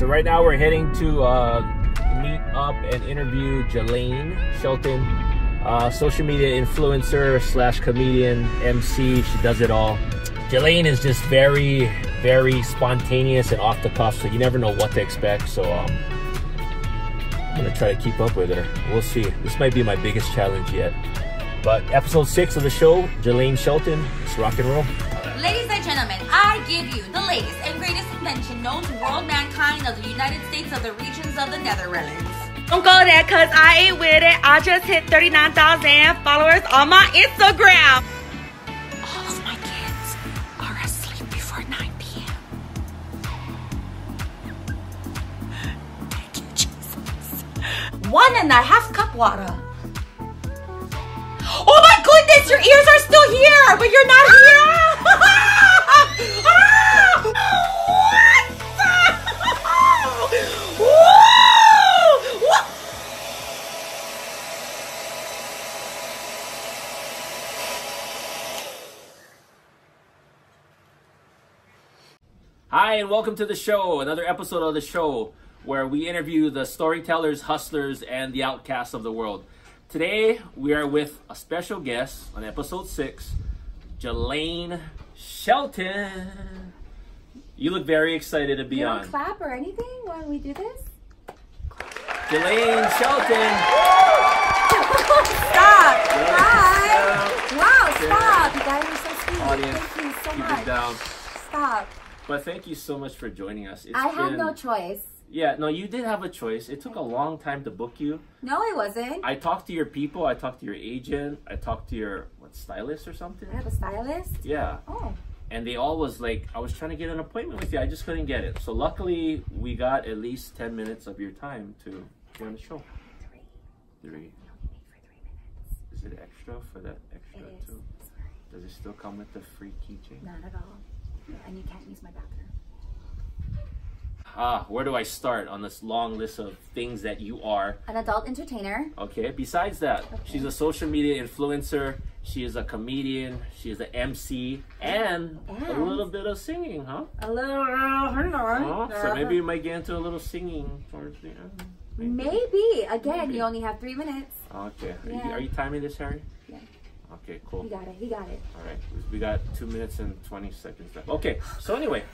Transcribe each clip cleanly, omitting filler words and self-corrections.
So right now we're heading to meet up and interview Jelayne Shelton, social media influencer slash comedian, MC. She does it all. Jelayne is just very, very spontaneous and off the cuff, so you never know what to expect. So I'm gonna try to keep up with her. We'll see. This might be my biggest challenge yet. But episode 6 of the show, Jelayne Shelton. Let's rock and roll. Ladies and gentlemen, I give you the latest and greatest invention known to world mankind of the United States of the regions of the Netherlands. Don't go there cause I ain't with it. I just hit 39,000 followers on my Instagram. All of my kids are asleep before 9 p.m. Thank you, Jesus. 1.5 cup water. Oh my goodness, your ears are still here, but you're not here. Hi, and welcome to the show, another episode of the show where we interview the storytellers, hustlers, and the outcasts of the world. Today, we are with a special guest on episode 6, Jelayne Shelton. You look very excited to be on. You don't clap or anything when we do this? Jelayne Shelton. Stop! Hi! Wow, stop! You guys are so sweet. Audience, Thank you so keep much. it down. Stop. But thank you so much for joining us. I had no choice. Yeah, no, you did have a choice. It took a long time to book you. No, it wasn't. I talked to your people. I talked to your agent. I talked to your, stylist or something? I have a stylist? Yeah. Oh. And they all was like, I was trying to get an appointment with you. I just couldn't get it. So luckily, we got at least 10 minutes of your time to be on the show. 3. 3? No, we made for 3 minutes. Is it extra for that extra It is. too? Sorry. Does it still come with the free keychain? Not at all. And you can't use my bathroom. Where do I start on this long list of things that you are? An adult entertainer. Okay, besides that, she's a social media influencer, she is a comedian, she is an MC, and a little bit of singing, huh? A little, So maybe you might get into a little singing towards the end. Maybe. Again, you only have 3 minutes. Okay. Yeah. Are you timing this, Harry? Yeah. Okay, cool. He got it. He got it. All right, we got 2 minutes and 20 seconds left. Okay, so anyway,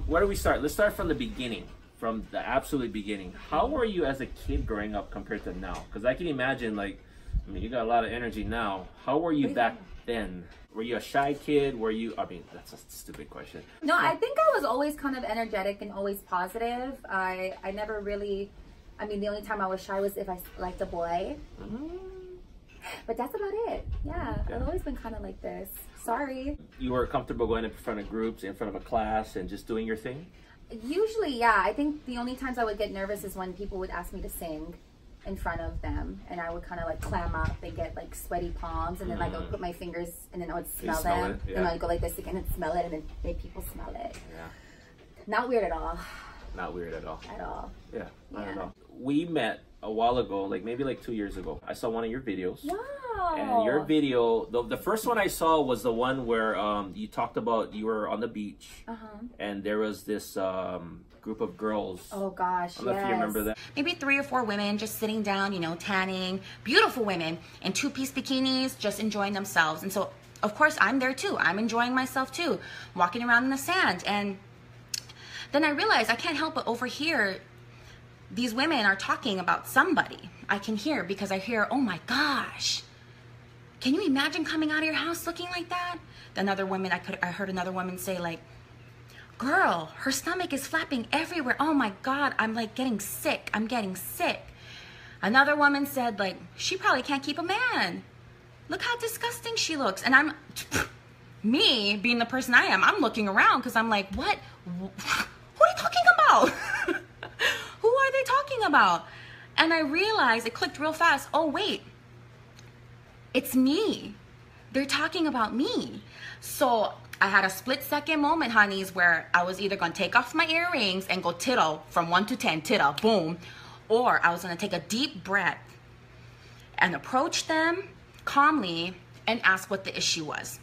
where do we start? Let's start from the beginning, from the absolute beginning. How were you as a kid growing up compared to now? Because I can imagine, like, I mean, you got a lot of energy now. How were you back then? Were you a shy kid? Were you, I mean, that's a stupid question. No, I think I was always kind of energetic and always positive. I never really, I mean, the only time I was shy was if I liked a boy. But that's about it. Yeah, I've always been kind of like this. Sorry. You were comfortable going in front of groups, in front of a class, and just doing your thing? Usually, yeah. I think the only times I would get nervous is when people would ask me to sing in front of them, and I would kind of like clam up and get like sweaty palms, and then like I would put my fingers, and then I would smell them, and I'd go like this again and smell it, and then make people smell it. Yeah. Not weird at all. Not weird at all. At all. Yeah, not at all. We met a while ago, like maybe like 2 years ago. I saw one of your videos. Wow. And your video, the first one I saw was the one where you talked about you were on the beach, and there was this group of girls. Oh gosh, I don't know if you remember that. Maybe 3 or 4 women just sitting down, you know, tanning. Beautiful women in 2-piece bikinis, just enjoying themselves. And so, of course, I'm there too. I'm enjoying myself too, walking around in the sand. And then I realized I can't help but overhear these women are talking about somebody. I can hear because I hear, oh my gosh, can you imagine coming out of your house looking like that? Another woman, I heard another woman say like, girl, her stomach is flapping everywhere. Oh my God, I'm like getting sick. I'm getting sick. Another woman said like, she probably can't keep a man. Look how disgusting she looks. And I'm, me being the person I am, I'm looking around because I'm like, what? Who are you talking about? Who are they talking about? And I realized, it clicked real fast. Oh, wait. It's me. They're talking about me. So I had a split-second moment, honeys, where I was either going to take off my earrings and go tittle from 1 to 10, tittle, boom. Or I was going to take a deep breath and approach them calmly and ask what the issue was.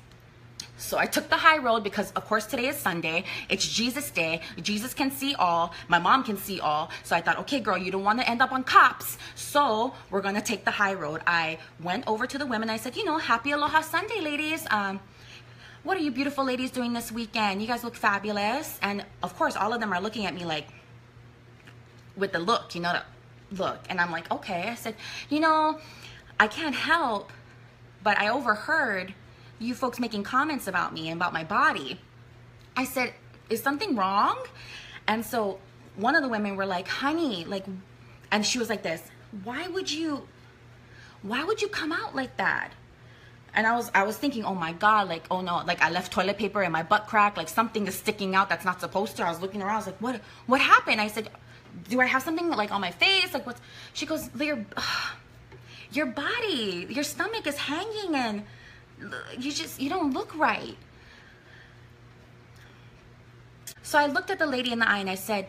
So I took the high road because, of course, today is Sunday. It's Jesus Day. Jesus can see all. My mom can see all. So I thought, okay, girl, you don't want to end up on cops. So we're going to take the high road. I went over to the women. I said, you know, happy Aloha Sunday, ladies. What are you beautiful ladies doing this weekend? You guys look fabulous. And, of course, all of them are looking at me like, with the look, you know, the look. And I'm like, okay. I said, you know, I can't help, but I overheard you folks making comments about me and about my body. I said, is something wrong? And so one of the women were like, honey, like, and she was like this, why would you come out like that? And I was thinking, oh my God, like, oh no, like I left toilet paper in my butt crack, like something is sticking out that's not supposed to. I was looking around, I was like, what happened? I said, do I have something like on my face? Like what's, she goes, your body, your stomach is hanging and you don't look right. So I looked at the lady in the eye and I said,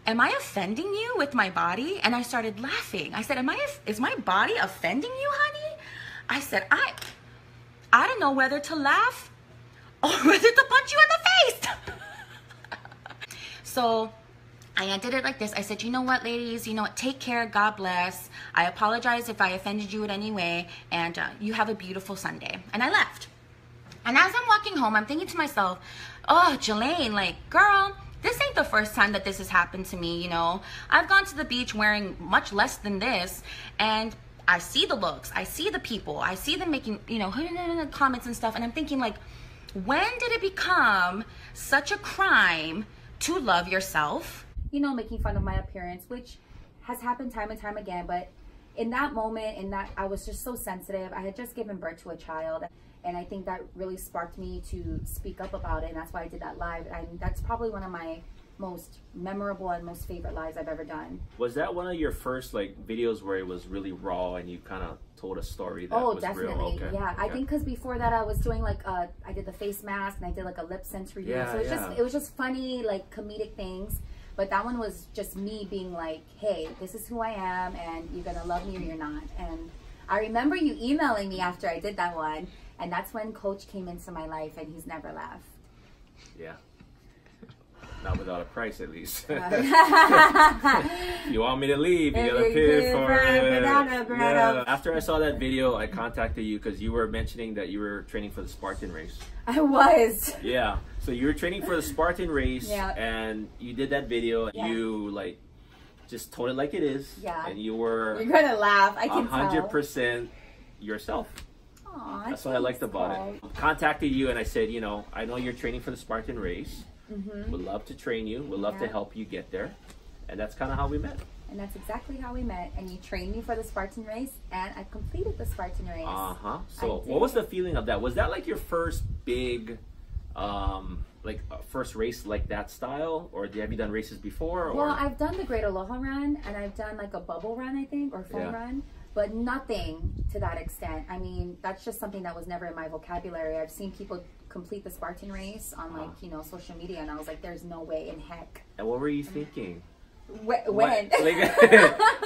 am I offending you with my body? And I started laughing. I said, is my body offending you, honey? I said, I don't know whether to laugh or whether to punch you in the face. So I did it like this. I said, you know what, ladies, you know what, take care, God bless. I apologize if I offended you in any way, and you have a beautiful Sunday. And I left. And as I'm walking home, I'm thinking to myself, oh, Jelayne, like, girl, this ain't the first time that this has happened to me, you know. I've gone to the beach wearing much less than this, and I see the looks, I see the people, I see them making, you know, comments and stuff, and I'm thinking, like, when did it become such a crime to love yourself? You know, making fun of my appearance, which has happened time and time again. But in that moment, I was just so sensitive. I had just given birth to a child, and I think that really sparked me to speak up about it. And that's why I did that live. And that's probably one of my most memorable and most favorite lives I've ever done. Was that one of your first like videos where it was really raw and you kind of told a story that was definitely real? Okay. Yeah, okay. I think because before that I was doing like I did the face mask and I did like a lip sense review. Yeah, so it was just funny, like comedic things. But that one was just me being like, hey, this is who I am and you're gonna love me or you're not. And I remember you emailing me after I did that one, and that's when Coach came into my life and he's never left. Yeah. Not without a price, at least. You want me to leave, you gotta pay for it. Yeah. After I saw that video, I contacted you because you were mentioning that you were training for the Spartan race. I was. Yeah. So you were training for the Spartan race, yeah. And you did that video. Yeah. You like just told it like it is. Yeah. And you were. You're gonna laugh. I can 100% yourself. Aww, that's what I liked about it. I contacted you and I said, you know, I know you're training for the Spartan race. Mm-hmm. Would love to train you. Would love to help you get there. And that's kind of how we met. And that's exactly how we met. And you trained me for the Spartan race, and I completed the Spartan race. So what was the feeling of that? Was that like your first big, first race like that style? Or have you done races before? Or? Well, I've done the Great Aloha Run, and I've done like a bubble run, I think, or foam run. But nothing to that extent. I mean, that's just something that was never in my vocabulary. I've seen people complete the Spartan race on like, you know, social media, and I was like, there's no way in heck. And what were you thinking? When? Like,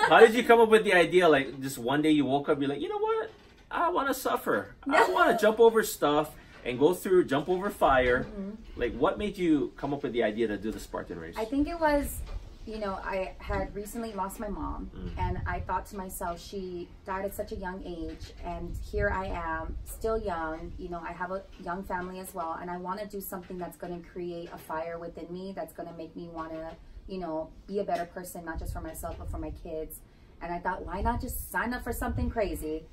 how did you come up with the idea? Like, just one day you woke up, you're like, you know what? I want to suffer. I want to jump over stuff and jump over fire. Mm-hmm. Like, what made you come up with the idea to do the Spartan race? I think it was, you know, I had recently lost my mom, and I thought to myself, she died at such a young age, and here I am, still young, you know, I have a young family as well, and I want to do something that's going to create a fire within me, that's going to make me want to, you know, be a better person, not just for myself, but for my kids. And I thought, why not just sign up for something crazy?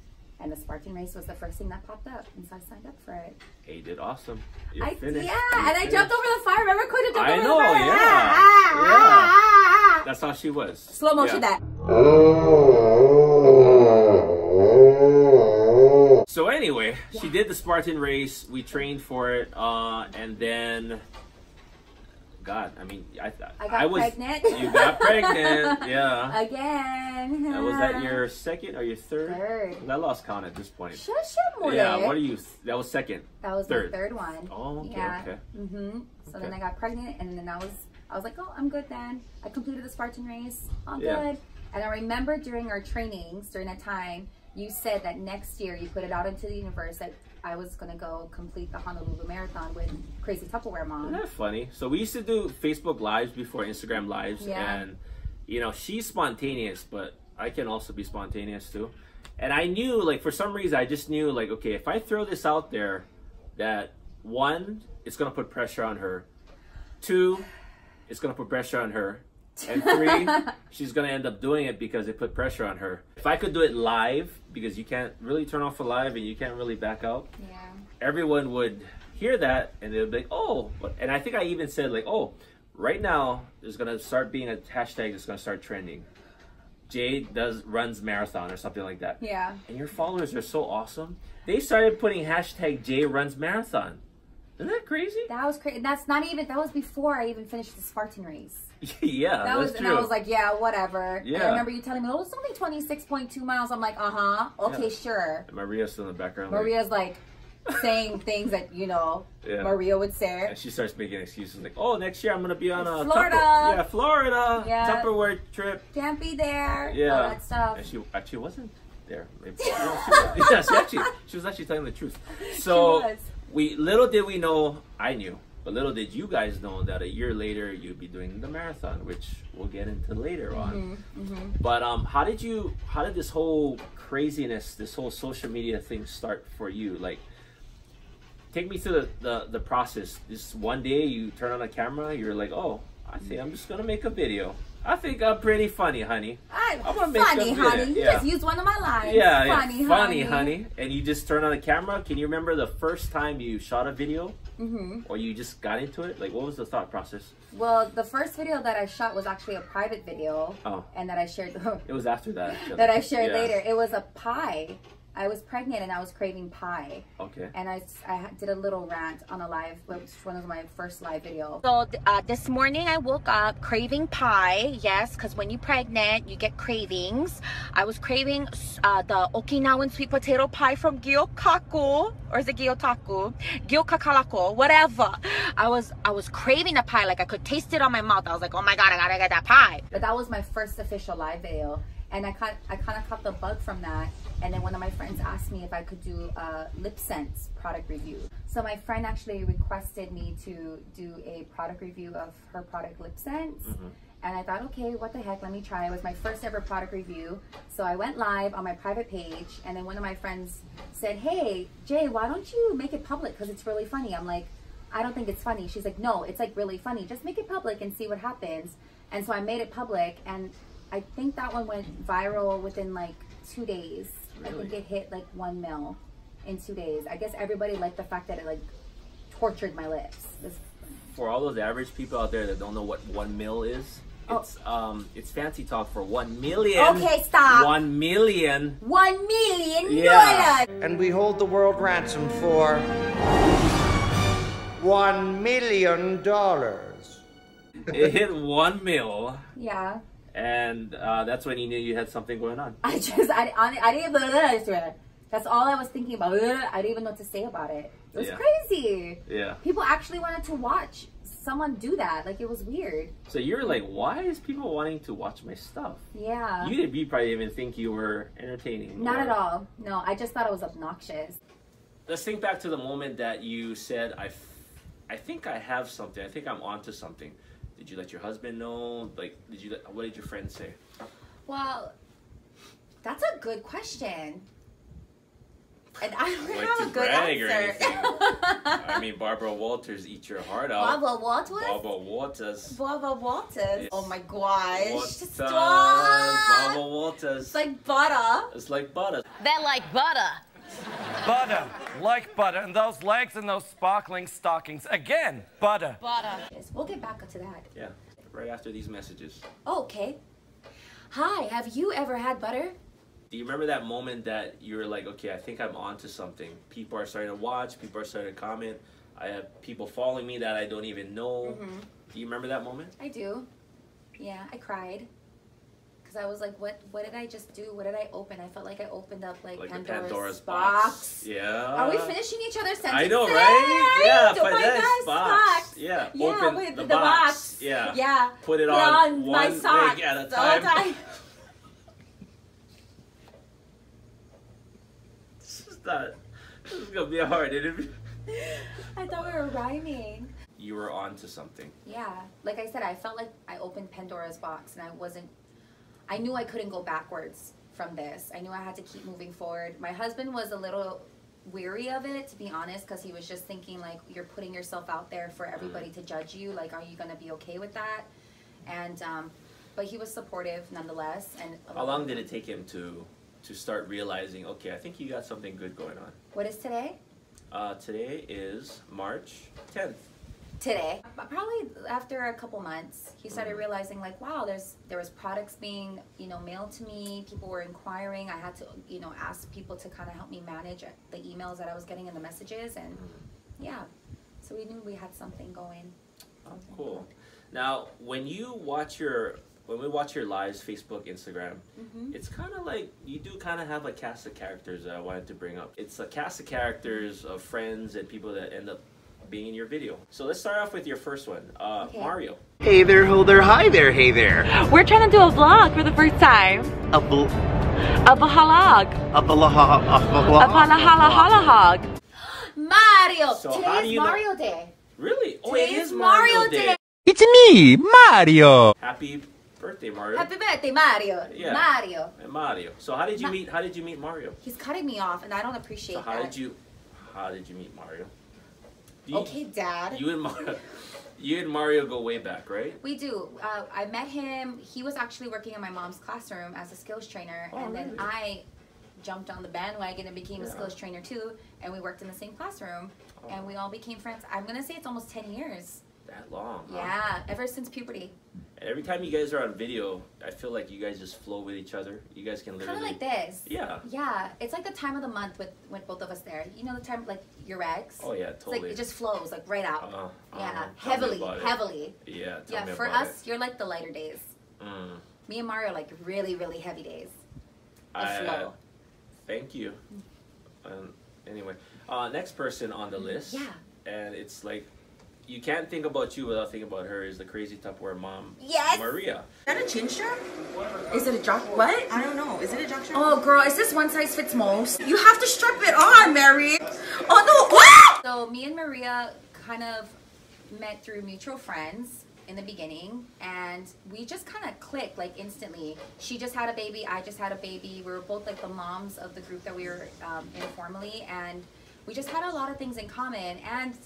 And the Spartan race was the first thing that popped up, and so I signed up for it. Hey, you did awesome. You're finished. Yeah, and I jumped over the fire. Remember, Could have jumped over the fire? Yeah. That's how she was. Slow motion that. So anyway, she did the Spartan race. We trained for it, and then, God, I mean, I was pregnant. You got pregnant, yeah. Again. And was that your second or your third? Third. I lost count at this point. Shush, yeah, what are you? That was second. That was my third one. Oh, okay, yeah. okay. So then I got pregnant, and then I was like, oh, I'm good then. I completed the Spartan race. I'm good. And I remember during our trainings, during that time, you said that next year you put it out into the universe that I was gonna go complete the Honolulu Marathon with Crazy Tupperware Mom. Isn't that funny? So we used to do Facebook Lives before Instagram Lives, and you know, she's spontaneous, but I can also be spontaneous too. And I knew, like, for some reason, I just knew, like, okay, if I throw this out there, that one, it's gonna put pressure on her. Two, it's gonna put pressure on her. And three, she's gonna end up doing it because it put pressure on her. If I could do it live, because you can't really turn off a live and you can't really back out, everyone would hear that and they would be like, oh. And I think I even said, like, oh, right now there's gonna start being a hashtag that's gonna start trending. Jay runs marathon or something like that. Yeah. And your followers are so awesome. They started putting hashtag Jay runs marathon. Isn't that crazy? That was crazy. That's not even, that was before I even finished the Spartan race. Yeah, that's true. And I was like, yeah, whatever. Yeah. And I remember you telling me, oh, it's only 26.2 miles. I'm like, okay, sure. And Maria's still in the background. Maria's like saying things that, you know, Maria would say. And she starts making excuses like, oh, next year I'm going to be on a Florida. Florida. Tupperware trip. Can't be there. Yeah. All that stuff. And she actually wasn't there. Maybe. She was actually telling the truth. So little did we know, I knew, but little did you guys know that a year later you'd be doing the marathon, which we'll get into later on. But how did this whole craziness, this whole social media thing start for you? Like, take me through the process. This one day you turn on a camera, you're like, oh, I think I'm just gonna make a video. I think I'm pretty funny, honey. I'm gonna make funny, honey. You just used one of my lines. Funny, honey. And you just turn on a camera. Can you remember the first time you shot a video? Or you just got into it? Like, what was the thought process? Well, the first video that I shot was actually a private video. Oh. And that I shared. It was after that. That I shared later. It was a pie. I was pregnant and I was craving pie. Okay. And I did a little rant on a live, which was one of my first live videos. So this morning I woke up craving pie. Yes, because when you're pregnant, you get cravings. I was craving the Okinawan sweet potato pie from Gyokaku, or is it Gyotaku? Gyokakalako, whatever. I was craving a pie. Like, I could taste it on my mouth. I was like, oh my God, I gotta get that pie. But that was my first official live video. And I kind of caught the bug from that. And then one of my friends asked me if I could do a Lip Sense product review. So my friend actually requested me to do a product review of her product Lip Sense. And I thought, okay, what the heck, let me try. It was my first ever product review. So I went live on my private page. And then one of my friends said, hey, Jay, why don't you make it public? Because it's really funny. I'm like, I don't think it's funny. She's like, no, it's like really funny. Just make it public and see what happens. And so I made it public. And I think that one went viral within like 2 days. Really? I think it hit like 1 mil in 2 days. I guess everybody liked the fact that it like tortured my lips. For all those average people out there that don't know what 1 mil is, it's fancy talk for 1 million. Okay, stop. 1 million. $1 million. And we hold the world ransom for $1 million. It hit 1 mil. Yeah. And that's when you knew you had something going on. I didn't even, that's all I was thinking about. I didn't even know what to say about it. It was crazy. Yeah. People actually wanted to watch someone do that. Like, it was weird. So you're like, why is people wanting to watch my stuff? Yeah. You probably even think you were entertaining. Not at all. No, I just thought it was obnoxious. Let's think back to the moment that you said, I think I have something. I think I'm onto something. Did you let your husband know? Like, what did your friends say? Well, that's a good question. And I don't like have a good answer. I mean, Barbara Walters, eat your heart out. Barbara Walters? Barbara Walters. Barbara Walters. Yes. Oh my gosh. Walters. Stop. Barbara Walters. It's like butter. It's like butter. They're like butter. Butter, like butter, and those legs and those sparkling stockings. Again, butter. Butter. Yes, we'll get back to that. Yeah, right after these messages. Oh, okay. Hi, have you ever had butter? Do you remember that moment that you were like, okay, I think I'm onto something. People are starting to watch, people are starting to comment. I have people following me that I don't even know. Do you remember that moment? I do. Yeah, I cried. Because I was like, what did I just do? What did I open? I felt like I opened up like Pandora's box. Yeah. Are we finishing each other's sentences? I know, right? Yeah, oh my gosh, box. Yeah, open with the box. Yeah. Yeah. Put it on my one socks leg at a the whole time. This is gonna be a hard interview. I thought we were rhyming. You were on to something. Yeah, like I said, I felt like I opened Pandora's box, and I knew I couldn't go backwards from this. I knew I had to keep moving forward. My husband was a little weary of it, to be honest, because he was just thinking like, you're putting yourself out there for everybody to judge you. Like, are you gonna be okay with that? And but he was supportive nonetheless. And how long did it take him to start realizing, okay, I think you got something good going on? What is today? Today is March 10th. Today, probably after a couple months, he started realizing like, wow, there was products being, you know, mailed to me. People were inquiring. I had to, you know, ask people to kind of help me manage the emails that I was getting and the messages, and yeah, so we knew we had something going. Oh, cool. Now, when we watch your lives, Facebook, Instagram, it's kind of like, you do kind of have a cast of characters that I wanted to bring up. It's a cast of characters of friends and people that end up being in your video. So let's start off with your first one, okay. Mario. Hey there, ho there, hi there, hey there. We're trying to do a vlog for the first time. A vlog. Mario! So Today's Mario Day. Really? Oh, Today it is Mario Day. It's me, Mario. Happy birthday, Mario. Happy birthday, Mario. Yeah. Mario. And Mario. So how did you meet Mario? He's cutting me off, and I don't appreciate that. So how did you meet Mario? Okay, Dad. You and Mario go way back, right? We do. I met him. He was actually working in my mom's classroom as a skills trainer, and then I jumped on the bandwagon and became a skills trainer too, and we worked in the same classroom, and we all became friends. I'm gonna say it's almost 10 years. That long? Huh? Yeah, ever since puberty. And every time you guys are on video, I feel like you guys just flow with each other. You guys can literally... Kind of like this. Yeah. Yeah, it's like the time of the month with both of us there. You know the time, like, your ex? Oh, yeah, totally. It's like, it just flows, like, right out. Yeah, heavily. Yeah, yeah, for us, you're like the lighter days. Me and Mario are like really, really heavy days. Flow. Thank you. Anyway, next person on the list. Yeah. And it's like, you can't think about you without thinking about her, is the crazy Tupperware mom, yes! Maria. Is that a chin strap? Is it a jock? What? I don't know. Is it a jock strap? Oh, girl, is this one size fits most? You have to strap it on, Mary. Oh, no. So me and Maria kind of met through mutual friends in the beginning, and we just kind of clicked like instantly. She just had a baby, I just had a baby. We were both like the moms of the group that we were in formally, and we just had a lot of things in common. And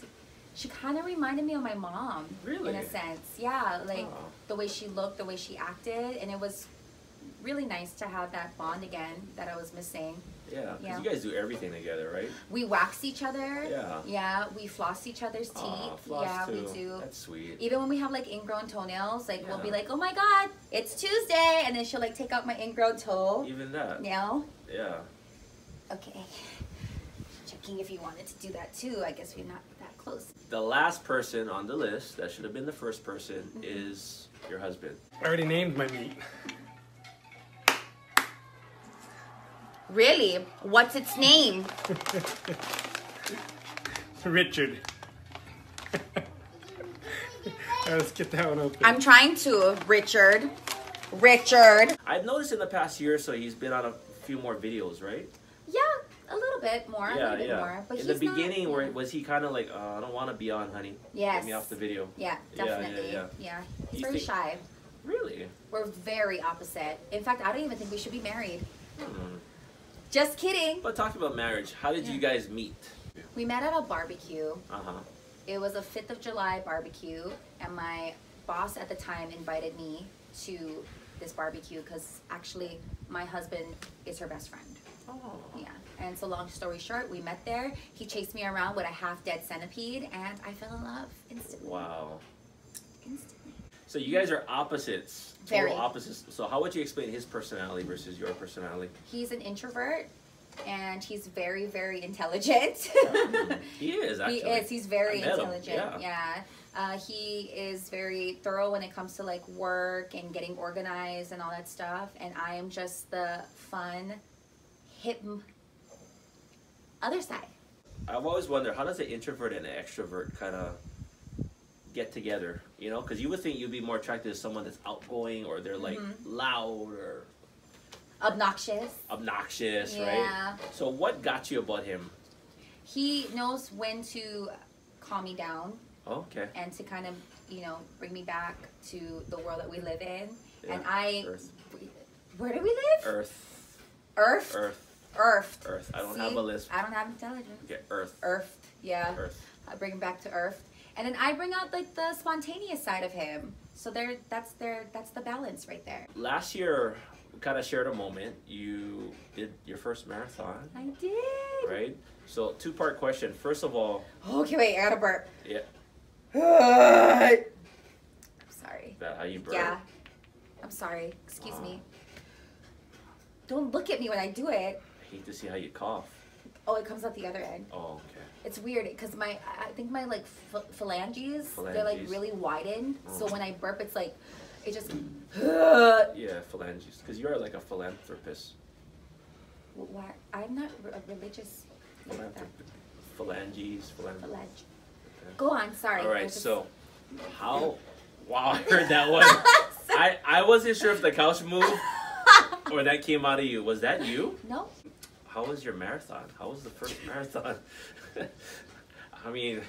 she kind of reminded me of my mom, really, in a sense. Yeah, like the way she looked, the way she acted, and it was really nice to have that bond again that I was missing. Yeah, because you guys do everything together, right? We wax each other. Yeah. Yeah, we floss each other's teeth. Floss too. We do. That's sweet. Even when we have like ingrown toenails, like we'll be like, oh my God, it's Tuesday. And then she'll like take out my ingrown toe. Even that. No? Yeah. Okay. Checking if you wanted to do that too. I guess we're not that close. The last person on the list, that should have been the first person, is your husband. I already named my meat. Really? What's its name? Richard. Let's get that one open. I'm trying to. Richard. Richard. I've noticed in the past year or so he's been on a few more videos, right? Yeah, a little bit more. Yeah, a little bit more. But in the beginning, where was he kind of like, I don't want to be on, honey. Yes. Get me off the video. Yeah, definitely. Yeah. He's very shy. Really? We're very opposite. In fact, I don't even think we should be married. Just kidding. But talking about marriage, how did you guys meet? We met at a barbecue. Uh-huh. It was a 5th of July barbecue, and my boss at the time invited me to this barbecue because actually my husband is her best friend. Oh. Yeah. And so long story short, we met there. He chased me around with a half-dead centipede, and I fell in love instantly. Wow. Instantly. So you guys are opposites. Very. Total opposites. So how would you explain his personality versus your personality? He's an introvert, and he's very, very intelligent. He is, actually. He is. He's very intelligent. Yeah. He is very thorough when it comes to like work and getting organized and all that stuff. And I am just the fun, hip other side. I've always wondered, how does an introvert and an extrovert kind of get together? You know, because you would think you'd be more attracted to someone that's outgoing, or they're like loud or obnoxious, right? So what got you about him? he knows when to calm me down. Oh, okay. And to kind of, you know, bring me back to the world that we live in. Yeah. And Earth. Where do we live? Earth. Earth? Earth. Earth. I don't See? have a list. I don't have intelligence. Okay, Earth. Earth. Yeah. Earth. I bring him back to Earth. And then I bring out like the spontaneous side of him. So that's the balance right there. Last year, we kind of shared a moment. You did your first marathon. I did. Right? So, two-part question. First of all. Okay, wait, I gotta burp. Yeah. I'm sorry. Is that how you burp? Yeah. I'm sorry. Excuse me. Don't look at me when I do it. I hate to see how you cough. Oh, it comes out the other end. Oh, okay. It's weird because I think my like phalanges, they're like really widened. So when I burp, it's like, it just. Yeah, phalanges. Because you are like a philanthropist. Why? I'm not a religious. Phalanges. Phalange. Go on, sorry. All right, so how? Wow, I heard that one. I wasn't sure if the couch moved or that came out of you. Was that you? No. How was your marathon? How was the first marathon? I mean,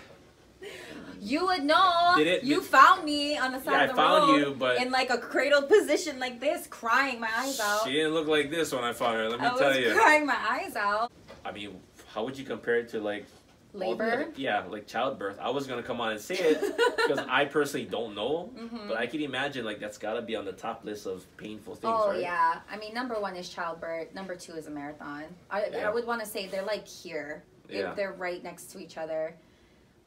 you would know. You found me on the side of the road. I found you, but in like a cradled position like this, crying my eyes out. She didn't look like this when I found her. Let me tell you. I was crying my eyes out. I mean, how would you compare it to like labor? Like childbirth. I was gonna come on and say it because I personally don't know, but I can imagine like that's gotta be on the top list of painful things. Oh right? yeah, I mean number 1 is childbirth. Number 2 is a marathon. I would want to say they're like here. They're right next to each other.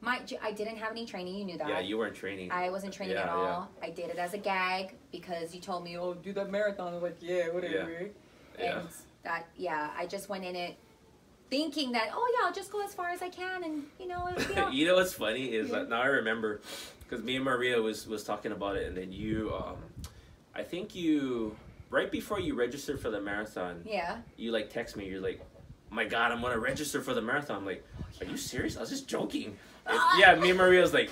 I didn't have any training. You knew that. Yeah, you weren't training. I wasn't training at all. I did it as a gag because you told me, "Oh, do that marathon." I was like, "Yeah, whatever." Yeah. And I just went in it thinking that, oh yeah, I'll just go as far as I can, and you know. You know what's funny is that now I remember because me and Maria was talking about it, and then you, I think you right before you registered for the marathon. Yeah. You like text me. You're like, "Oh my God, I'm gonna register for the marathon." I'm like, "Are you serious?" I was just joking. Yeah, me and Maria was like,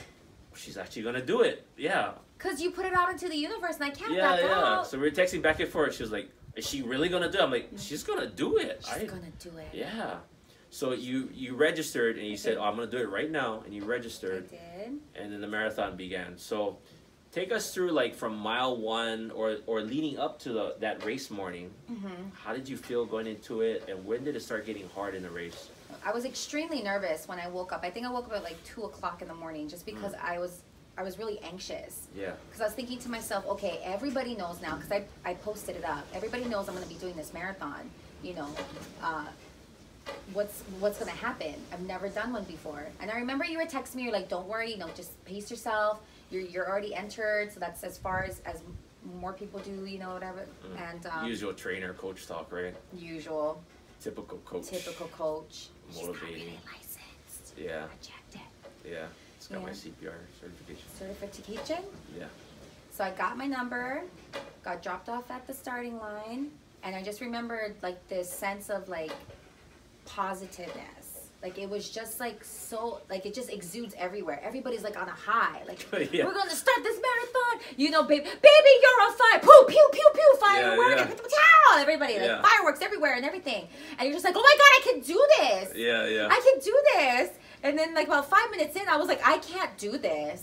"She's actually gonna do it." Yeah. Cause you put it out into the universe, and I can't back out. So we were texting back and forth. She was like, "Is she really gonna do it?" I'm like, "She's gonna do it." She's gonna do it. Yeah. So you registered and you said, "Oh, I'm gonna do it right now," and you registered. I did. And then the marathon began. So take us through like from mile 1 or leading up to that race morning. How did you feel going into it, and when did it start getting hard in the race? I was extremely nervous when I woke up. I think I woke up at like 2 o'clock in the morning just because I was really anxious. Yeah. Because I was thinking to myself, okay, everybody knows now, because I posted it up. Everybody knows I'm going to be doing this marathon. You know, what's going to happen? I've never done one before. And I remember you were texting me, you're like, don't worry, you know, just pace yourself. You're already entered, so that's as far as more people do, you know, whatever. And usual trainer coach talk, right? Usual. Typical coach. Typical coach. Motivating. She's not really licensed. Yeah. Rejected. Yeah. It's got my CPR certification. Certification? Yeah. So I got my number, got dropped off at the starting line, and I just remembered like this sense of like positiveness. Like it was just like so, like it just exudes everywhere. Everybody's like on a high. Like we're gonna start this marathon. You know, baby, you're on fire. Pew, pew, pew, pew, fireworks. Everybody, like fireworks everywhere and everything. And you're just like, oh my God, I can do this. Yeah. I can do this. And then like about 5 minutes in, I was like, I can't do this.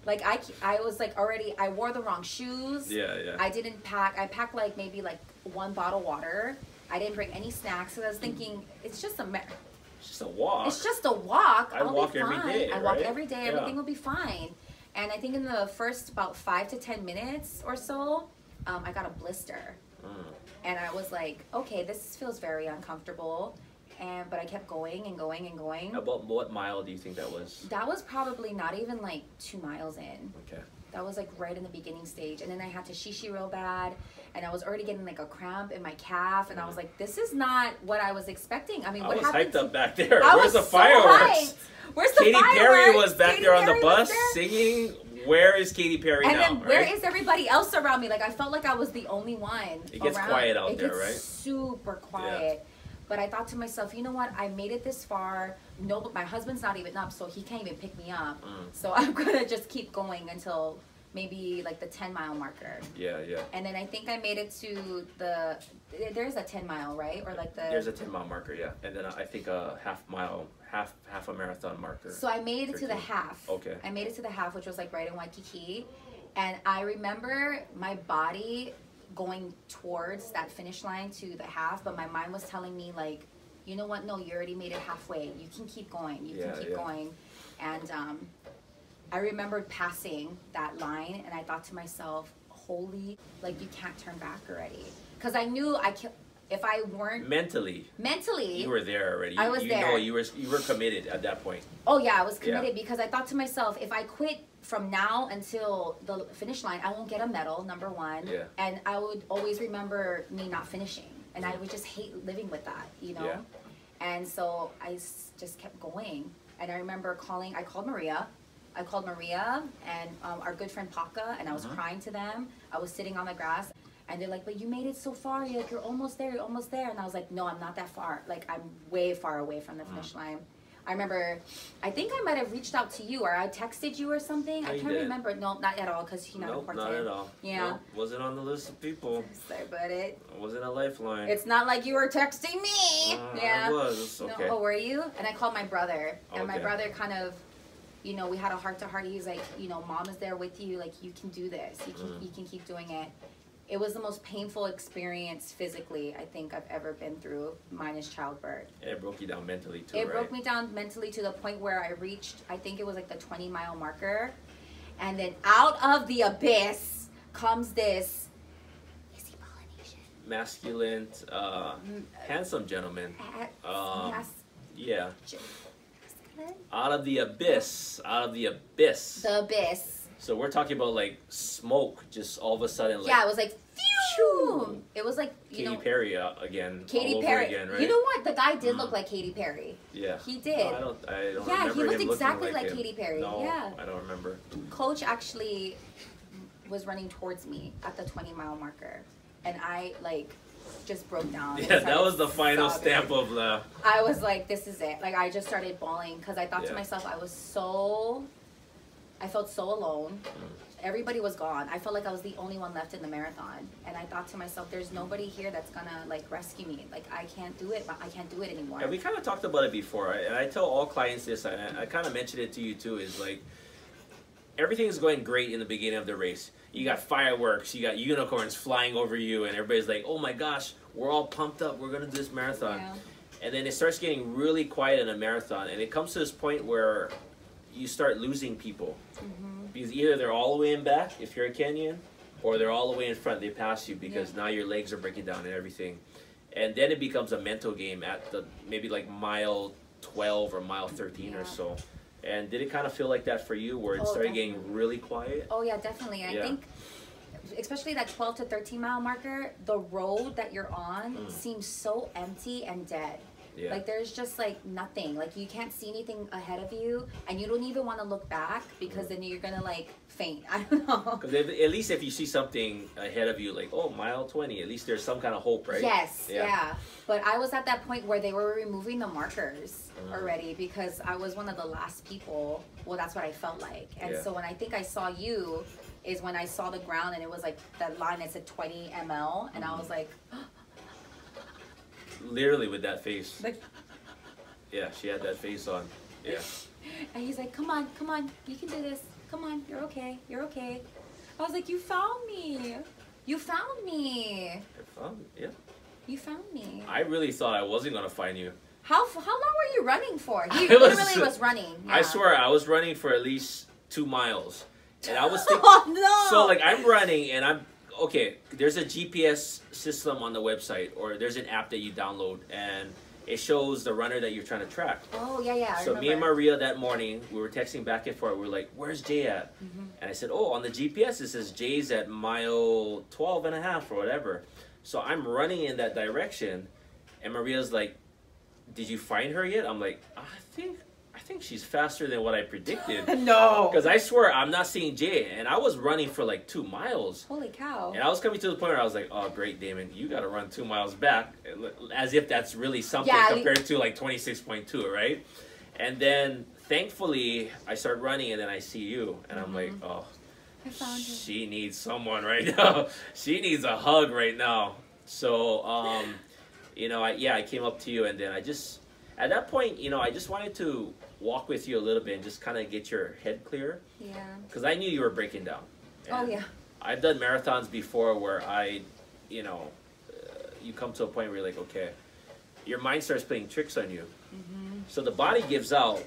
Like I was like already, I wore the wrong shoes. Yeah. I didn't pack. I packed like maybe like 1 bottle of water. I didn't bring any snacks because I was thinking it's just it's just a walk. It's just a walk. I walk every day. I walk every day. Everything will be fine. And I think in the first about 5 to 10 minutes or so, I got a blister. And I was like, okay, this feels very uncomfortable. But I kept going and going and going. About what mile do you think that was? That was probably not even like 2 miles in. Okay. That was like right in the beginning stage. And then I had to shishi real bad. And I was already getting like a cramp in my calf. And I was like, this is not what I was expecting. I mean, what happened? I was hyped up back there. Where's the fireworks? Where's the fireworks? Katy Perry was back there on the bus singing. Where is Katy Perry now? And then where is everybody else around me? Like I felt like I was the only one. It gets quiet out there, right? It gets super quiet. Yeah. But I thought to myself, you know what? I made it this far. No, but my husband's not even up, so he can't even pick me up. So I'm gonna just keep going until maybe like the 10-mile marker. Yeah. And then I think I made it to there's a 10 mile, right? Or like there's a 10-mile marker, yeah. And then I think a half half a marathon marker? So I made it to the half. Okay. I made it to the half, which was like right in Waikiki. And I remember my body going towards that finish line to the half, but my mind was telling me like, you know what? No, you already made it halfway. You can keep going. You can keep going. And I remembered passing that line, and I thought to myself, holy, like you can't turn back already. Because I knew if I weren't mentally, you were there already. I was there. Know, you were committed at that point. Oh yeah, I was committed because I thought to myself, if I quit from now until the finish line, I won't get a medal, number one. Yeah. And I would always remember me not finishing, and I would just hate living with that, you know. Yeah. And so I just kept going. And I remember I called Maria. I called Maria and our good friend Paka, and I was crying to them. I was sitting on the grass, and they're like, but you made it so far. You're almost there. You're almost there. And I was like, no, I'm not that far. Like, I'm way far away from the finish line. I remember, I think I might have reached out to you, or I texted you or something. I can't remember. No, not at all, because you're not important. Not at all. Yeah. Nope, wasn't on the list of people. Sorry about it. Wasn't a lifeline. It's not like you were texting me. Yeah. I was. Okay. No, oh, were you? And I called my brother. And my brother kind of, you know, we had a heart-to-heart. He's like, you know, mom is there with you. Like, you can do this. You can keep doing it. It was the most painful experience physically I think I've ever been through, minus childbirth. And it broke you down mentally too, It broke me down mentally to the point where I reached, I think it was like the 20-mile marker. And then out of the abyss comes this, is he Polynesian? Masculine, handsome gentleman. Yeah. Out of the abyss. The abyss. So we're talking about like smoke, just all of a sudden. Like, yeah, it was like, phew! It was like, you Katy Perry again. Katy Perry. Again, right? You know what? The guy did look like Katy Perry. Yeah. He did. No, I don't yeah, remember he looked him exactly like Katy Perry. No, yeah. I don't remember. Coach actually was running towards me at the 20-mile marker, and I like just broke down. Yeah, that was the final stamp of the. I was like, this is it. Like, I just started bawling because I thought to myself, I felt so alone. Everybody was gone. I felt like I was the only one left in the marathon. And I thought to myself, there's nobody here that's gonna like rescue me. Like, I can't do it, but I can't do it anymore. And we kind of talked about it before. And I tell all clients this, and I kind of mentioned it to you too, is like, everything's going great in the beginning of the race. You got fireworks, you got unicorns flying over you, and everybody's like, oh my gosh, we're all pumped up, we're gonna do this marathon. Yeah. And then it starts getting really quiet in a marathon, and it comes to this point where you start losing people. Because either they're all the way in back, if you're a Kenyan, or they're all the way in front, they pass you because now your legs are breaking down and everything. And then it becomes a mental game at the maybe like mile 12 or mile 13 or so. And did it kind of feel like that for you, where it started getting really quiet? Oh yeah, definitely. I think, especially that 12 to 13 mile marker, the road that you're on seems so empty and dead. Yeah. Like, there's just like nothing. Like, you can't see anything ahead of you, and you don't even want to look back because then you're gonna like faint. I don't know. Because at least if you see something ahead of you, like, oh, mile 20, at least there's some kind of hope, right? Yes, yeah. But I was at that point where they were removing the markers already because I was one of the last people. Well, that's what I felt like. And so when I think I saw you is when I saw the ground and it was like that line that said 20 ml, and I was like. Literally with that face. Like, yeah, she had that face on. Yeah. And he's like, come on, you can do this. Come on, you're okay. I was like, you found me. You found me. I found you, yeah. You found me. I really thought I wasn't going to find you. How long were you running for? He literally was running. Yeah. I swear, I was running for at least 2 miles. And I was thinking, oh, no. So like I'm running and I'm, okay, there's a GPS system on the website, or there's an app that you download, and it shows the runner that you're trying to track. Oh, yeah, So me and Maria that morning, we were texting back and forth. We were like, where's Jay at? And I said, oh, on the GPS, it says Jay's at mile 12 and a half or whatever. So I'm running in that direction, and Maria's like, did you find her yet? I'm like, I think she's faster than what I predicted. No. Because I swear I'm not seeing Jay, and I was running for like 2 miles. Holy cow. And I was coming to the point where I was like, oh, great, Damon, you got to run 2 miles back, as if that's really something compared to like 26.2, right? And then thankfully I start running, and then I see you, and I'm like, oh, she needs someone right now. She needs a hug right now. So, you know, I came up to you, and then I just, At that point, you know, I just wanted to walk with you a little bit and just kind of get your head clear. Yeah. Because I knew you were breaking down. Oh, yeah. I've done marathons before where you know, you come to a point where you're like, okay, your mind starts playing tricks on you. So the body gives out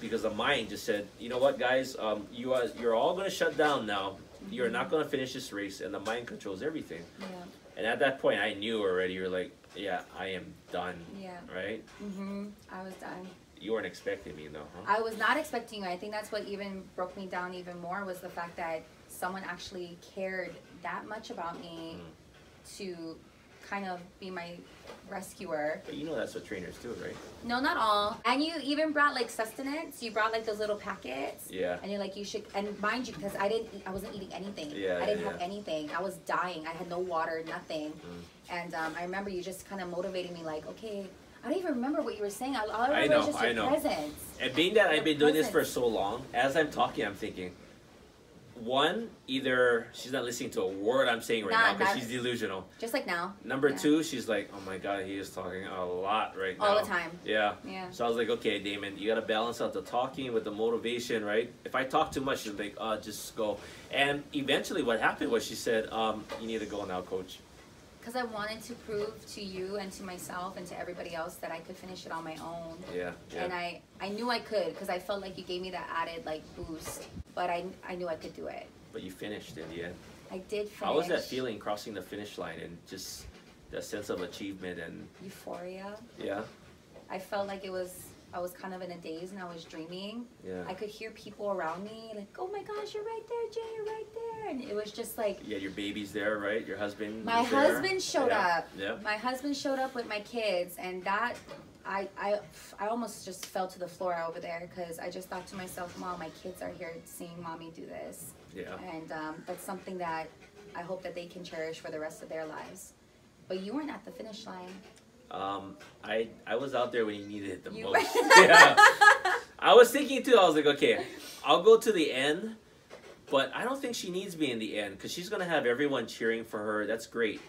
because the mind just said, you know what, guys, you're all going to shut down now. You're not going to finish this race, and the mind controls everything. Yeah. And at that point, I knew already. You're like, yeah, I am done. Yeah. Right? I was done. You weren't expecting me, though, huh? I was not expecting you. I think that's what even broke me down even more was the fact that someone actually cared that much about me to kind of be my rescuer. But you know that's what trainers do, right? No, not all. And you even brought like sustenance. You brought like those little packets. Yeah. And you're like, you should, and mind you, because I wasn't eating anything. Yeah, I didn't have anything. I was dying. I had no water, nothing. And I remember you just kind of motivating me like, okay, I don't even remember what you were saying. All I remember was just your presence. And being that I've been doing this for so long, as I'm talking, I'm thinking, one, either she's not listening to a word I'm saying right now because she's delusional. Just like now. Number two, she's like, oh my God, he is talking a lot right now. All the time. Yeah. Yeah. So I was like, okay, Damon, you got to balance out the talking with the motivation, right? If I talk too much, she's like, just go. And eventually what happened was she said, you need to go now, coach. Because I wanted to prove to you and to myself and to everybody else that I could finish it on my own. Yeah. And I knew I could because I felt like you gave me that added like boost. But I knew I could do it. But you finished in the end. I did finish. How was that feeling crossing the finish line and just that sense of achievement and euphoria? Yeah. I felt like I was kind of in a daze and I was dreaming. Yeah. I could hear people around me like, oh my gosh, you're right there, Jay, you're right there. And it was just like... Yeah, your baby's there, right? Your husband My husband showed up. Yeah. My husband showed up with my kids, and that... I almost just fell to the floor over there because I just thought to myself, Mom, my kids are here seeing Mommy do this. Yeah. And that's something that I hope that they can cherish for the rest of their lives. But you weren't at the finish line. I was out there when you needed it the most. Yeah. I was thinking too, I was like, okay, I'll go to the end, but I don't think she needs me in the end because she's going to have everyone cheering for her. That's great.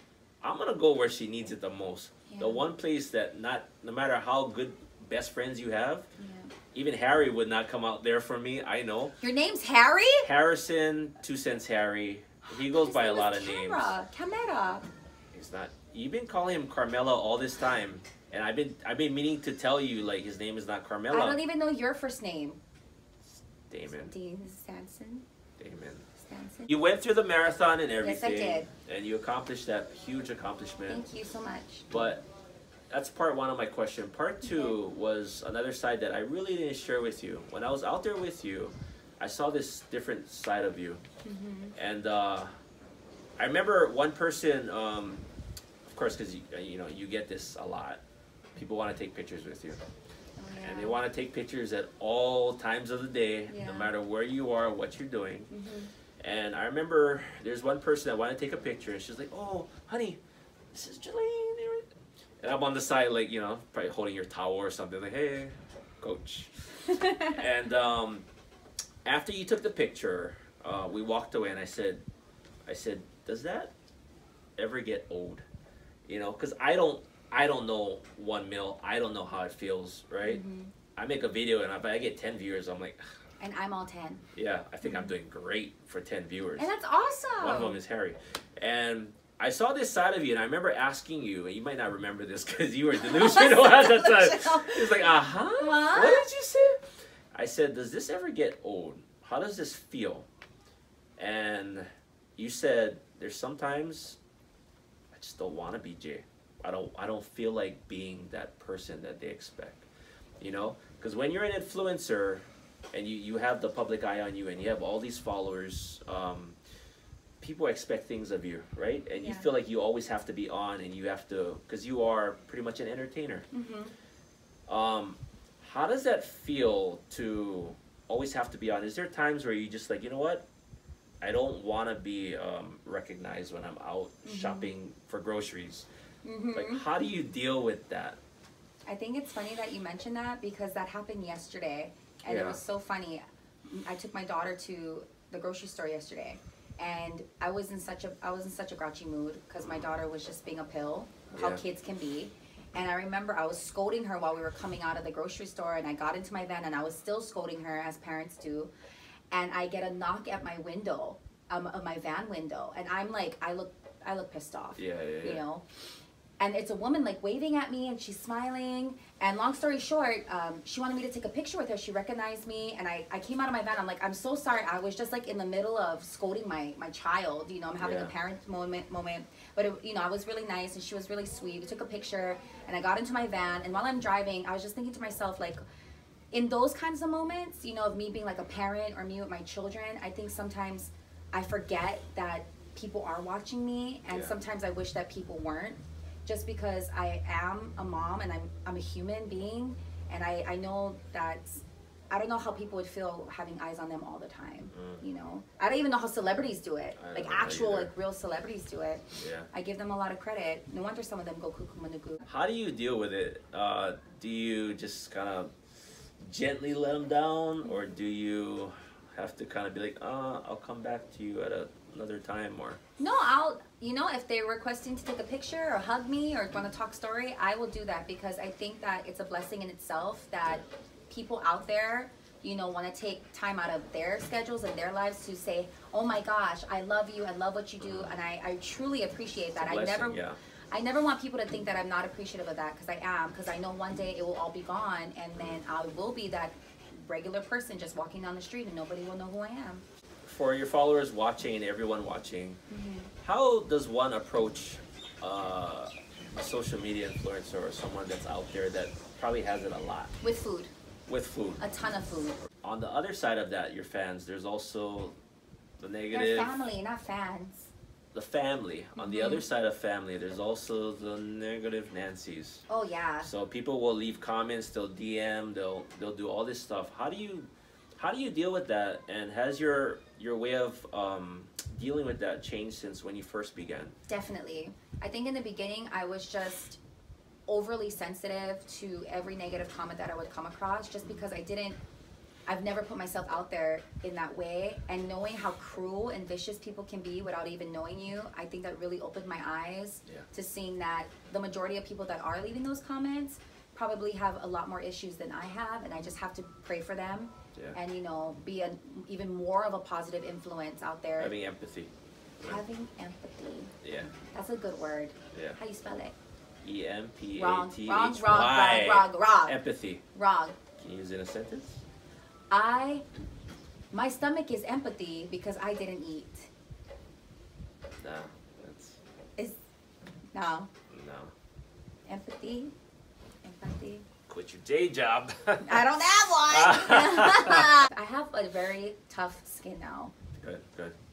I'm going to go where she needs it the most. Yeah. The one place that no matter how good best friends you have, even Harry would not come out there for me. I know. Your name's Harry? Harrison, 2 Cents Harry. He goes by a lot of names. Camera. He's not. You've been calling him Carmela all this time, and I've been meaning to tell you like his name is not Carmela. I don't even know your first name. Damon. Dean Stanson. Damon. Stanson. You went through the marathon and everything. Yes, I did. And you accomplished that huge accomplishment. Thank you so much. But that's part one of my question. Part two was another side that I really didn't share with you. When I was out there with you, I saw this different side of you. And I remember one person, of course, because you get this a lot. People want to take pictures with you. Oh, yeah. And they want to take pictures at all times of the day, no matter where you are, what you're doing. And I remember there's one person that wanted to take a picture, and she's like, oh, honey, this is Jelayne. And I'm on the side, like, probably holding your towel or something, like, hey, coach. And after you took the picture, we walked away, and I said, does that ever get old? Because I don't know 1 mil. I don't know how it feels, right? I make a video, and if I get 10 viewers, I'm like... And I'm all 10. Yeah, I think I'm doing great for 10 viewers. And that's awesome. One of them is Harry. And I saw this side of you, and I remember asking you, and you might not remember this because you were delusional at the time. He was like, what did you say? I said, does this ever get old? How does this feel? And you said, there's sometimes I just don't want to be Jay. I don't feel like being that person that they expect. Because when you're an influencer, and you have the public eye on you, and you have all these followers, people expect things of you, right? And you feel like you always have to be on, and you have to, because you are pretty much an entertainer. How does that feel to always have to be on? Is there times where you just like, you know what? I don't want to be recognized when I'm out shopping for groceries. Like, how do you deal with that? I think it's funny that you mentioned that because that happened yesterday. And it was so funny. I took my daughter to the grocery store yesterday, and I was in such a grouchy mood because my daughter was just being a pill, how kids can be. And I remember I was scolding her while we were coming out of the grocery store, and I got into my van and I was still scolding her as parents do. And I get a knock at my window, my van window, and I'm like, I look pissed off. Yeah. You know. And it's a woman like waving at me, and she's smiling. And long story short, she wanted me to take a picture with her. She recognized me, and I came out of my van. I'm like, I'm so sorry. I was just like in the middle of scolding my child. You know, I'm having a parent moment. But it, you know, I was really nice, and she was really sweet. We took a picture, and I got into my van. And while I'm driving, I was just thinking to myself, like, in those kinds of moments, you know, of me being like a parent or me with my children, I think sometimes I forget that people are watching me, and sometimes I wish that people weren't. Just because I am a mom and I'm a human being, and I know that I don't know how people would feel having eyes on them all the time. You know, I don't even know how celebrities do it, like actual like real celebrities do it. I give them a lot of credit. No wonder some of them go cuckoo manuku. How do you deal with it? Do you just kind of gently let them down, or do you have to kind of be like, I'll come back to you at another time? Or no, you know, if they're requesting to take a picture or hug me or want to talk story, I will do that, because I think that it's a blessing in itself that people out there, you know, want to take time out of their schedules and their lives to say, oh my gosh, I love you, I love what you do, and I truly appreciate that. I never want people to think that I'm not appreciative of that, because I am, because I know one day it will all be gone, and then I will be that regular person just walking down the street and nobody will know who I am. For your followers watching and everyone watching, how does one approach a social media influencer or someone that's out there that probably has it a lot? With food. With food. A ton of food. On the other side of that, your fans, there's also the negative. They're family, not fans. The family. On the other side of family, there's also the negative Nancys. Oh yeah. So people will leave comments, they'll DM, they'll do all this stuff. How do you deal with that? And has your way of dealing with that changed since when you first began? Definitely. I think in the beginning I was just overly sensitive to every negative comment that I would come across, just because I've never put myself out there in that way, and knowing how cruel and vicious people can be without even knowing you, I think that really opened my eyes to seeing that the majority of people that are leaving those comments probably have a lot more issues than I have, and I just have to pray for them and, you know, be even more of a positive influence out there. Having empathy. Having empathy. Yeah. That's a good word. Yeah. How do you spell it? E-M-P-A-T-H-Y. Wrong. Empathy. Wrong. Can you use it in a sentence? My stomach is empathy because I didn't eat. No. No. No. Empathy. Quit your day job. I don't have one. I have a very tough skin now. Good.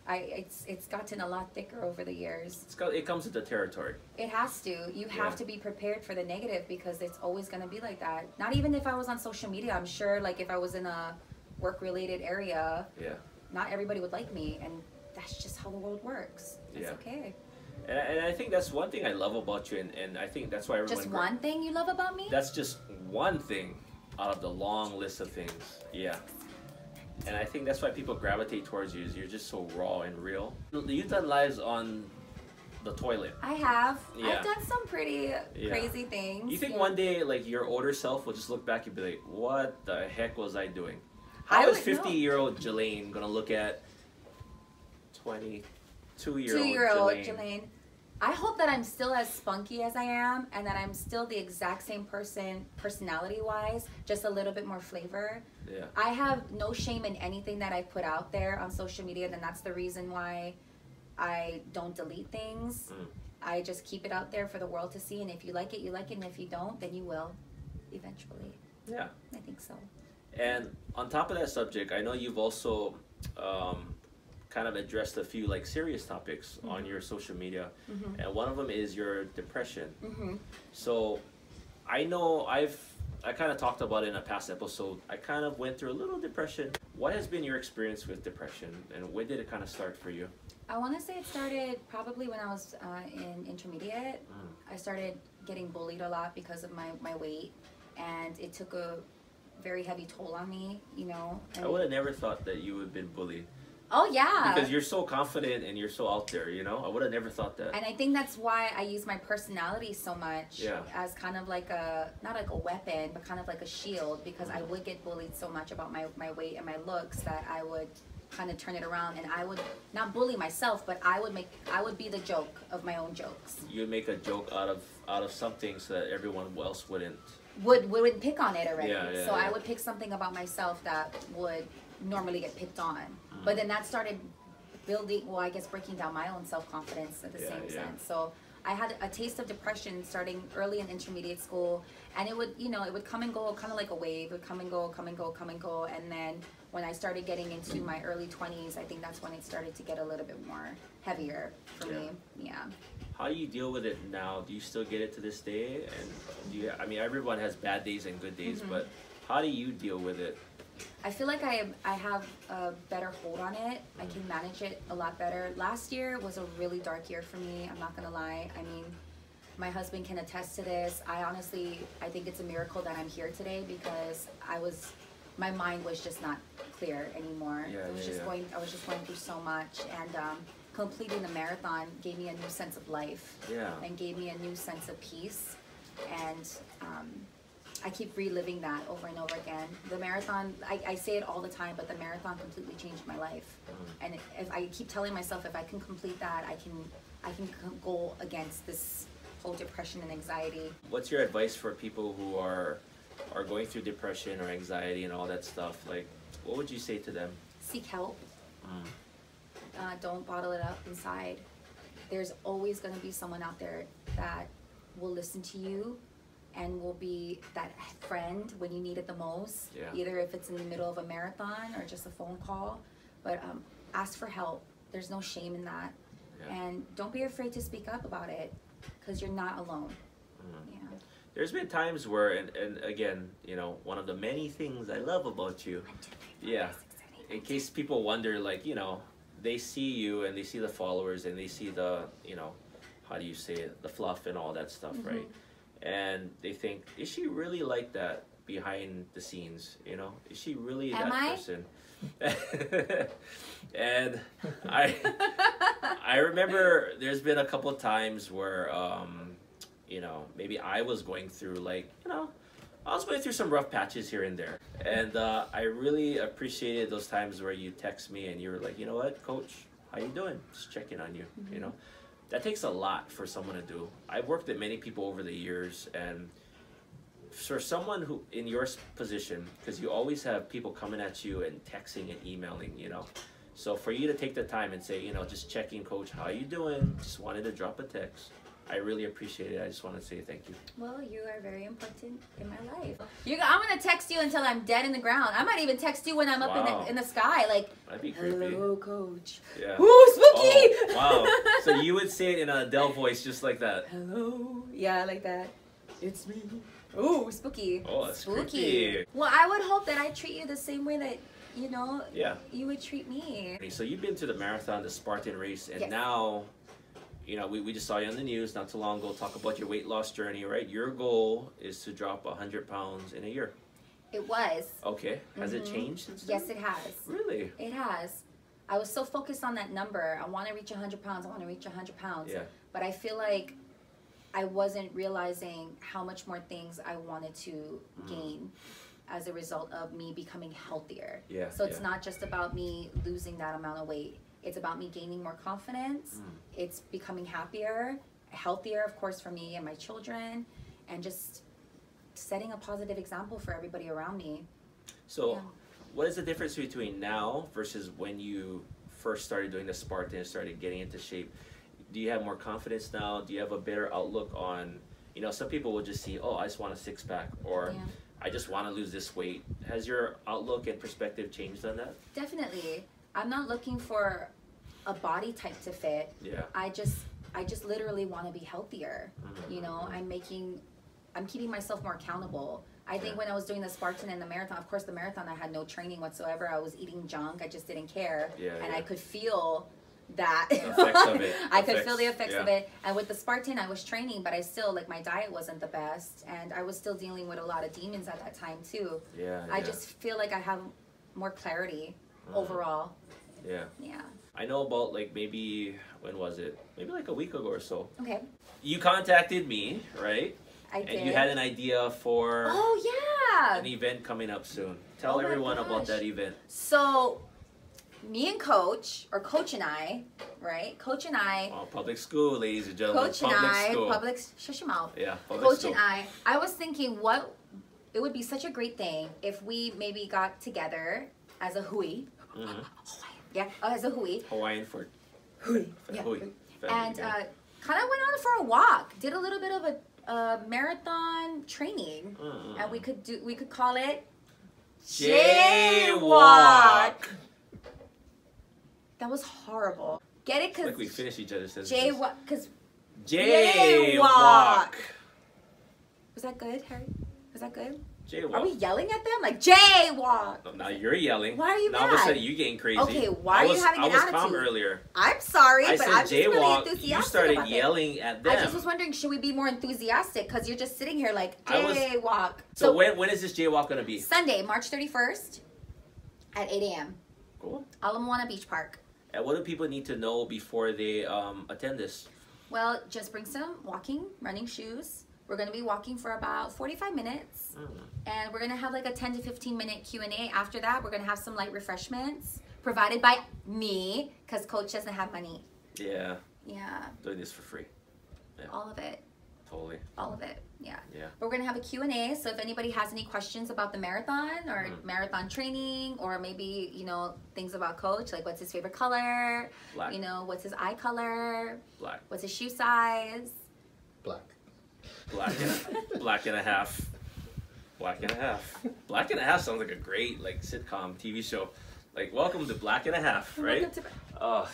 It's gotten a lot thicker over the years. It comes with the territory. It has to. You have to be prepared for the negative, because it's always going to be like that. Not even if I was on social media. I'm sure, like, if I was in a work-related area, not everybody would like me, and that's just how the world works. It's okay. And I think that's one thing I love about you, and I think that's why everyone... Just one thing you love about me? That's just one thing out of the long list of things. Yeah. And I think that's why people gravitate towards you, is you're just so raw and real. You've done lives on the toilet. I have. I've done some pretty crazy things. You think one day, like, your older self will just look back and be like, what the heck was I doing? How is 50-year-old Jelayne gonna look at 22-year-old Jelayne? I hope that I'm still as spunky as I am, and that I'm still the exact same person, personality-wise, just a little bit more flavor. Yeah. I have no shame in anything that I put out there on social media, and that's the reason why I don't delete things. I just keep it out there for the world to see, and if you like it, you like it, and if you don't, then you will, eventually. Yeah. I think so. And on top of that subject, I know you've also kind of addressed a few, like, serious topics on your social media, and one of them is your depression. So I know I kind of talked about it in a past episode. I kind of went through a little depression. What has been your experience with depression, and when did it kind of start for you? I want to say it started probably when I was in intermediate. I started getting bullied a lot because of my weight, and it took a very heavy toll on me, you know. I would have never thought that you would have been bullied. Oh yeah. Because you're so confident and you're so out there, you know? I would have never thought that. And I think that's why I use my personality so much Yeah. as kind of like not like a weapon, but kind of like a shield, because I would get bullied so much about my weight and my looks that I would kind of turn it around, and I would not bully myself, but I would be the joke of my own jokes. You would make a joke out of something so that everyone else wouldn't. Would pick on it already. Yeah, So yeah. I would pick something about myself that would normally get picked on. But then that started building, well, I guess breaking down my own self-confidence at the same sense. So I had a taste of depression starting early in intermediate school, and it would, it would come and go, kind of like a wave. It would come and go, come and go, come and go. And then when I started getting into my early 20s, I think that's when it started to get a little bit more heavier for me. Yeah. How do you deal with it now? Do you still get it to this day? And I mean, everyone has bad days and good days, but how do you deal with it? I feel like I have a better hold on it. I can manage it a lot better. Last year was a really dark year for me. I'm not gonna lie. I mean, my husband can attest to this. I think it's a miracle that I'm here today, because my mind was just not clear anymore. I was just going through so much, and completing the marathon gave me a new sense of life. And gave me a new sense of peace, and I keep reliving that over and over again. The marathon, I say it all the time, but the marathon completely changed my life. And if I keep telling myself, if I can complete that, I can go against this whole depression and anxiety. What's your advice for people who are going through depression or anxiety and all that stuff? Like, what would you say to them? Seek help. Don't bottle it up inside. There's always going to be someone out there that will listen to you and will be that friend when you need it the most. Either if it's in the middle of a marathon or just a phone call. But ask for help. There's no shame in that. And don't be afraid to speak up about it, because you're not alone. There's been times where, and again, one of the many things I love about you, in case people wonder, like, they see you and they see the followers and they see the, how do you say it, the fluff and all that stuff, right? And they think, is she really like that behind the scenes? Is she really that person? And I remember there's been a couple of times where maybe I was going through I was going through some rough patches here and there, and I really appreciated those times where you text me and you were like, you know what, Coach, how you doing? Just checking on you. That takes a lot for someone to do. I've worked with many people over the years, and for someone who in your position, because you always have people coming at you and texting and emailing, so for you to take the time and say, just checking, Coach, how you doing? Just wanted to drop a text. I really appreciate it. I just want to say thank you. Well, you are very important in my life. I'm going to text you until I'm dead in the ground. I might even text you when I'm up in the sky. Like, that'd be creepy. Hello, Coach. Yeah. Ooh, spooky! Oh, wow. So you would say it in an Adele voice just like that? Hello. Yeah, like that. It's me. Ooh, spooky. Oh, that's spooky. Creepy. Well, I would hope that I treat you the same way that, you would treat me. So you've been to the marathon, the Spartan race, and now... we just saw you on the news not too long ago talk about your weight loss journey, right? Your goal is to drop 100 pounds in a year. It was. Okay. Has it changed since then? Yes, it has. Really? It has. I was so focused on that number. I want to reach 100 pounds. I want to reach 100 pounds. Yeah. But I feel like I wasn't realizing how much more things I wanted to gain as a result of me becoming healthier. Yeah. So it's not just about me losing that amount of weight. It's about me gaining more confidence. It's becoming happier, healthier, of course, for me and my children, and just setting a positive example for everybody around me. So what is the difference between now versus when you first started doing the Spartan and started getting into shape? Do you have more confidence now? Do you have a better outlook on, some people will just see, oh, I just want a six-pack, or I just want to lose this weight. Has your outlook and perspective changed on that? Definitely. I'm not looking for a body type to fit. I just literally want to be healthier. I'm keeping myself more accountable. I think when I was doing the Spartan and the marathon, of course the marathon I had no training whatsoever. I was eating junk. I just didn't care. And I could feel that. Effects of it. I could feel the effects of it. And with the Spartan I was training, but I still, my diet wasn't the best, and I was still dealing with a lot of demons at that time too. I just feel like I have more clarity overall. Yeah. Yeah. I know about like maybe, when was it? Maybe like a week ago or so. Okay. You contacted me, right? I did. And you had an idea for Oh yeah. an event coming up soon. Tell Oh my everyone about gosh. that event. So, me and Coach, or Coach and I, right? Coach and I. Oh, public school, ladies and gentlemen. Coach and public I, school. shush your mouth. Yeah, public Coach school. and I was thinking it would be such a great thing if we maybe got together as a hui. Mhm. Yeah, as a hui. Hawaiian for Hui. Yeah. Hui. And Yeah. kind of went on for a walk. Did a little bit of a marathon training, and we could call it Jaywalk. That was horrible. Get it? It's Cause like we finish each other's sentences. Jaywalk. Cause Jaywalk. was that good, Harry? Was that good? Jaywalk. Are we yelling at them like jaywalk? Oh, now you're yelling. Why are you now all of a mad? sudden you're getting crazy. Okay, why are you having an I was calm attitude? earlier. I'm sorry, I but said I'm just really jaywalk. enthusiastic You started about it. yelling at them. I just was wondering, should we be more enthusiastic? Because you're just sitting here like, I was- jaywalk. So when is this jaywalk gonna be? Sunday, March 31st at 8 a.m. Cool. Ala Moana Beach Park. And what do people need to know before they attend this? Well, just bring some running shoes. We're going to be walking for about 45 minutes. And we're going to have like a 10 to 15 minute Q&A. After that, we're going to have some light refreshments provided by me because Coach doesn't have money. Yeah. Yeah. Doing this for free. Yeah. All of it. Totally. All of it. Yeah. Yeah. But we're going to have a Q&A. So if anybody has any questions about the marathon or marathon training or maybe, you know, things about Coach, like what's his favorite color? Black. You know, what's his eye color? Black. What's his shoe size? Black. Black and a half. Black and a half. Black and a half sounds like a great like sitcom TV show. Like welcome to Black and a Half, right? Welcome to- Oh,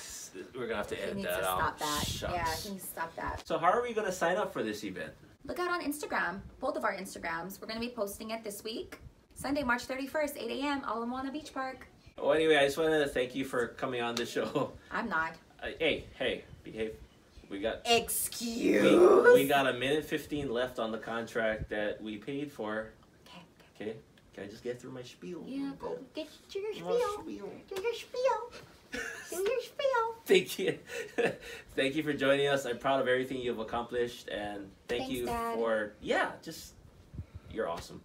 we're gonna have to He edit needs that to out. stop that. Shucks. Yeah, he needs to stop that. So how are we gonna sign up for this event? Look out on Instagram, both of our Instagrams. We're going to be posting it this week. Sunday, March 31st, 8 a.m., Ala Moana Beach Park. Oh, anyway, I just wanted to thank you for coming on the show. I'm not. Hey, behave. We got Excuse. we got a minute 15 left on the contract that we paid for. Okay, can I just get through my spiel? Yeah, Go. get to your My spiel. spiel. Do your spiel. Do your spiel. Thank you. Thank you for joining us. I'm proud of everything you've accomplished, and thank Thanks, you Dad. for you're awesome.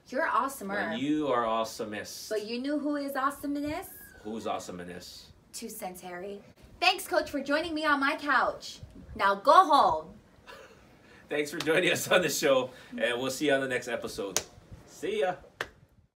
You're awesomer. And you are awesomest. But you knew who is awesome in this? Who's awesome in this? 2 cents, Harry. Thanks, Coach, for joining me on my couch. Now go home. Thanks for joining us on the show, and we'll see you on the next episode. See ya.